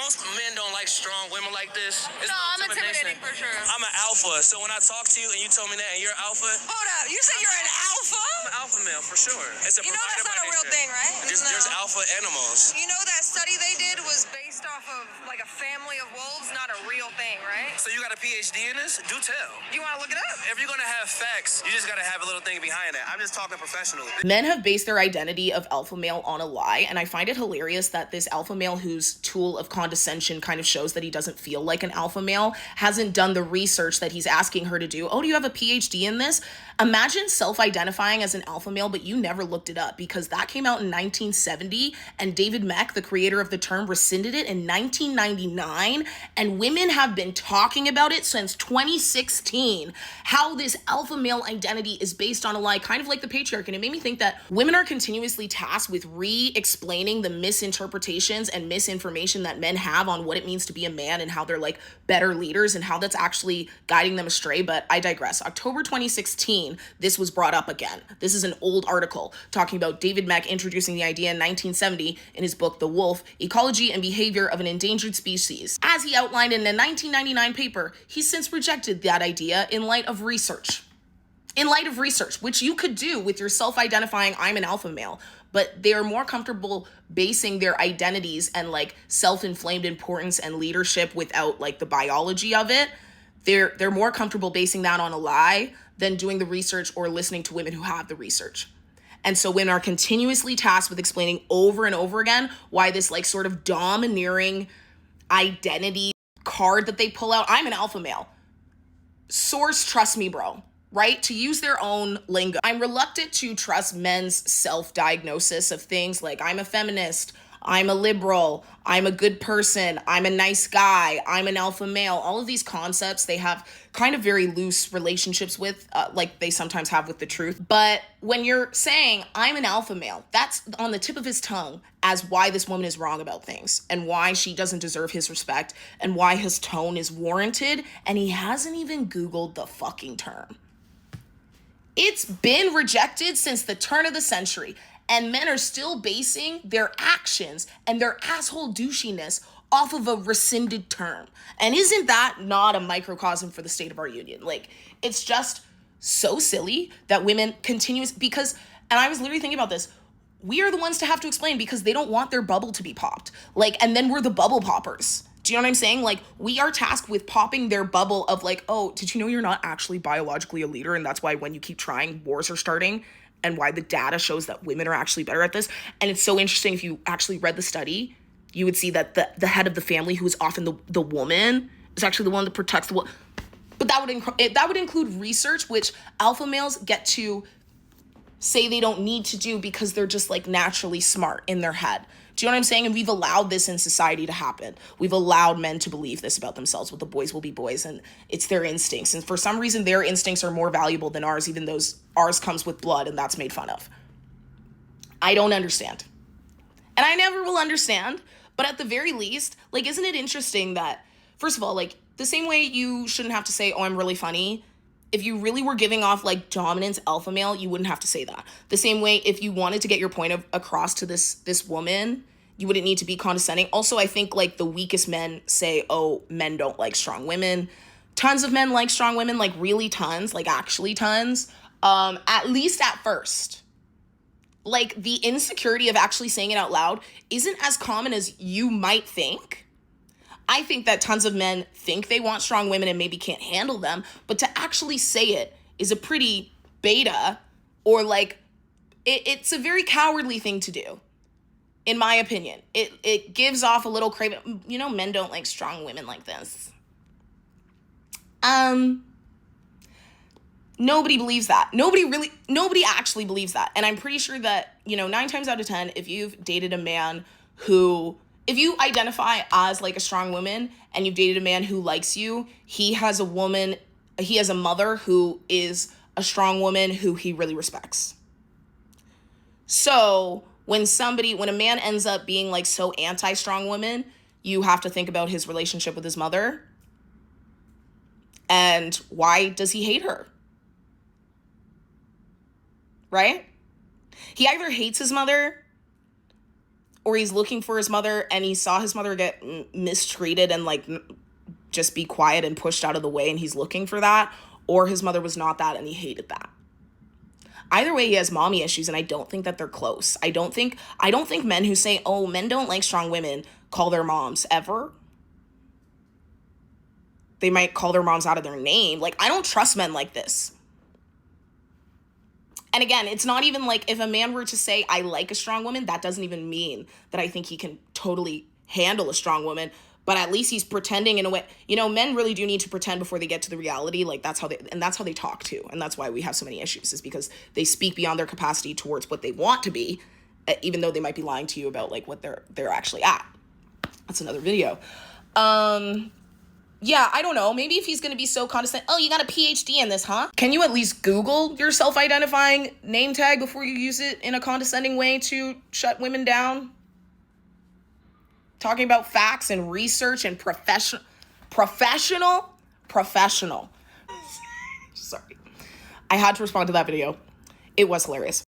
most men don't like strong women like this. It's No, I'm intimidating for sure. I'm an alpha, so when I talk to you and you told me that and you're alpha. Hold up, you said you're an alpha? I'm an alpha male for sure. It's a You know that's not a real thing, right? There's alpha animals. You know that study they did was based off of like a family of wolves, not a real thing, right? So you got a PhD in this? Do tell. You want to look it up? If you're gonna have facts, you just gotta have a little thing behind it. I'm just talking professionally. Men have based their identity of alpha male on a lie, and I find it hilarious that this alpha male whose tool of condescension kind of shows that he doesn't feel like an alpha male hasn't done the research that he's asking her to do. Oh, do you have a PhD in this? Imagine self-identifying as an alpha male, but you never looked it up, because that came out in 1970, and David Mech, the creator of the term, rescinded it in 1999, and women have been talking about it since 2016, how this alpha male identity is based on a lie, kind of like the patriarchy. And it made me think that women are continuously tasked with re-explaining the misinterpretations and misinformation that men have on what it means to be a man and how they're like better leaders and how that's actually guiding them astray. But I digress. October 2016, this was brought up again. This is an old article talking about David Mech introducing the idea in 1970 in his book, The Wolf, Ecology and Behavior of an Endangered Species. As he outlined in a 1999 paper, he's since rejected that idea in light of research. In light of research, which you could do with your self-identifying, I'm an alpha male, but they are more comfortable basing their identities and like self-inflamed importance and leadership without like the biology of it. They're more comfortable basing that on a lie than doing the research or listening to women who have the research. And so women are continuously tasked with explaining over and over again why this like sort of domineering identity card that they pull out, I'm an alpha male. Source, trust me, bro. Right? To use their own lingo. I'm reluctant to trust men's self-diagnosis of things like I'm a feminist, I'm a liberal, I'm a good person, I'm a nice guy, I'm an alpha male. All of these concepts they have kind of very loose relationships with, like they sometimes have with the truth. But when you're saying I'm an alpha male, that's on the tip of his tongue as why this woman is wrong about things and why she doesn't deserve his respect and why his tone is warranted. And he hasn't even Googled the fucking term. It's been rejected since the turn of the century, and men are still basing their actions and their asshole douchiness off of a rescinded term. And isn't that not a microcosm for the state of our union? Like, it's just so silly that women because, and I was literally thinking about this, we are the ones to have to explain because they don't want their bubble to be popped. Like, and then we're the bubble poppers. Do you know what I'm saying? Like, we are tasked with popping their bubble of like, oh, did you know you're not actually biologically a leader? And that's why when you keep trying, wars are starting, and why the data shows that women are actually better at this. And it's so interesting, if you actually read the study, you would see that the head of the family, who is often the woman, is actually the one that protects the woman. But that would include research, which alpha males get to say they don't need to do because they're just like naturally smart in their head. Do you know what I'm saying? And we've allowed this in society to happen. We've allowed men to believe this about themselves, what the boys will be boys, and it's their instincts. And for some reason, their instincts are more valuable than ours, even though ours comes with blood and that's made fun of. I don't understand. And I never will understand. But at the very least, like, isn't it interesting that, first of all, like, the same way you shouldn't have to say, oh, I'm really funny. If you really were giving off like dominance alpha male, you wouldn't have to say that. The same way, if you wanted to get your point across to this woman, you wouldn't need to be condescending. Also, I think like the weakest men say, oh, men don't like strong women. Tons of men like strong women, like really tons, like actually tons, at least at first. Like, the insecurity of actually saying it out loud isn't as common as you might think. I think that tons of men think they want strong women and maybe can't handle them, but to actually say it is a pretty beta, or like, it's a very cowardly thing to do, in my opinion. It gives off a little craving. You know, men don't like strong women like this. Nobody believes that. Nobody actually believes that. And I'm pretty sure that, 9 times out of 10, if you've dated a man if you identify as like a strong woman and you've dated a man who likes you, he has a mother who is a strong woman who he really respects. So when a man ends up being like so anti-strong woman, you have to think about his relationship with his mother. And why does he hate her? Right? He either hates his mother or he's looking for his mother and he saw his mother get mistreated and like just be quiet and pushed out of the way and he's looking for that, or his mother was not that and he hated that. Either way, he has mommy issues, and I don't think that they're close. I don't think men who say, oh, men don't like strong women, call their moms ever. They might call their moms out of their name. Like, I don't trust men like this. And again, it's not even like if a man were to say, I like a strong woman, that doesn't even mean that I think he can totally handle a strong woman. But at least he's pretending in a way. You know, men really do need to pretend before they get to the reality. Like, that's how they talk too. And that's why we have so many issues, is because they speak beyond their capacity towards what they want to be, even though they might be lying to you about like what they're actually at. That's another video. Yeah, I don't know. Maybe if he's going to be so condescending, oh, you got a PhD in this, huh? Can you at least Google your self-identifying name tag before you use it in a condescending way to shut women down? Talking about facts and research and professional. Sorry. I had to respond to that video. It was hilarious.